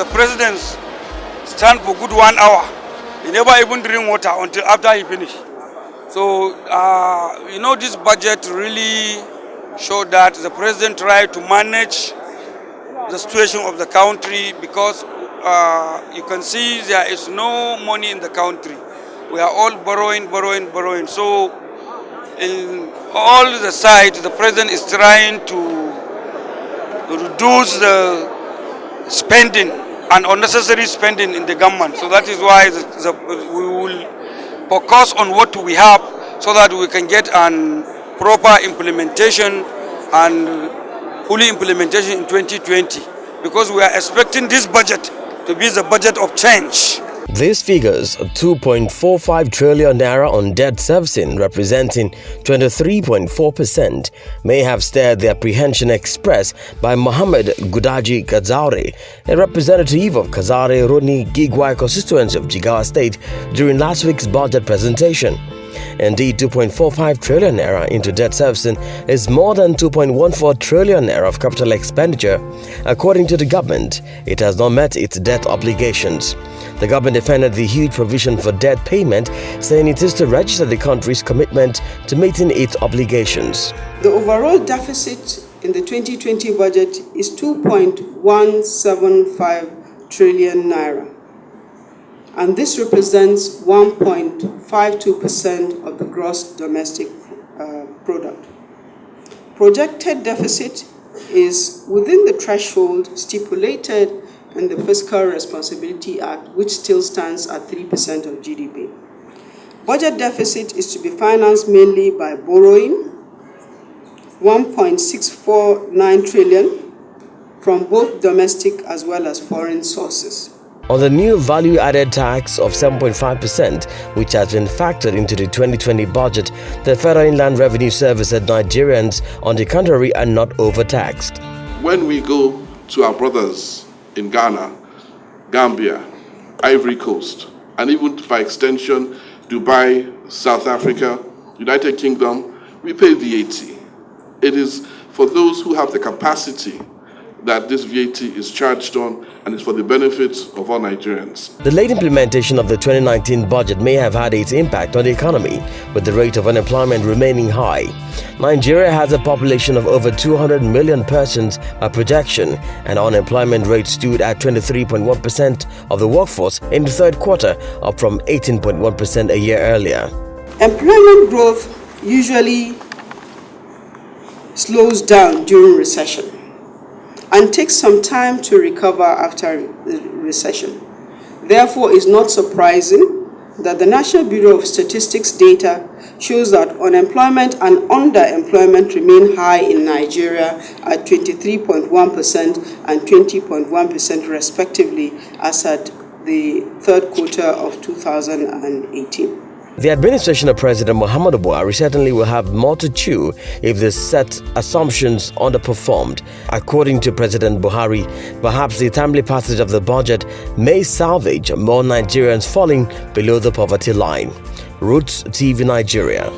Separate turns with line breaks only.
the president stand for good 1 hour. He never even drink water until after he finished. So, this budget really showed that the president tried to manage the situation of the country, because you can see there is no money in the country. We are all borrowing. So in all the sides, the president is trying to reduce the spending and unnecessary spending in the government. So that is why we will focus on what we have, so that we can get an proper implementation and fully implementation in 2020, because we are expecting this budget to be the budget of change.
These figures, 2.45 trillion naira on debt servicing, representing 23.4%, may have stirred the apprehension expressed by Mohammed Gudaji Kazaure, a representative of Kazare Roni Gigwai constituency of Jigawa State, during last week's budget presentation. Indeed, 2.45 trillion naira into debt servicing is more than 2.14 trillion naira of capital expenditure. According to the government, it has not met its debt obligations. The government defended the huge provision for debt payment, saying it is to register the country's commitment to meeting its obligations.
The overall deficit in the 2020 budget is 2.175 trillion naira. And this represents 1.52% of the gross domestic product. Projected deficit is within the threshold stipulated in the Fiscal Responsibility Act, which still stands at 3% of GDP. Budget deficit is to be financed mainly by borrowing 1.649 trillion from both domestic as well as foreign sources.
On the new value-added tax of 7.5%, which has been factored into the 2020 budget, the Federal Inland Revenue Service said Nigerians, on the contrary, are not overtaxed.
When we go to our brothers in Ghana, Gambia, Ivory Coast, and even by extension, Dubai, South Africa, United Kingdom, we pay VAT. It is for those who have the capacity that this VAT is charged on, and it's for the benefit of all Nigerians.
The late implementation of the 2019 budget may have had its impact on the economy, with the rate of unemployment remaining high. Nigeria has a population of over 200 million persons by projection, and unemployment rate stood at 23.1% of the workforce in the third quarter, up from 18.1% a year earlier.
Employment growth usually slows down during recession and takes some time to recover after the recession. Therefore, it's not surprising that the National Bureau of Statistics data shows that unemployment and underemployment remain high in Nigeria at 23.1% and 20.1% respectively as at the third quarter of 2018.
The administration of President Muhammadu Buhari certainly will have more to chew if the set assumptions underperformed. According to President Buhari, perhaps the timely passage of the budget may salvage more Nigerians falling below the poverty line. Roots TV Nigeria.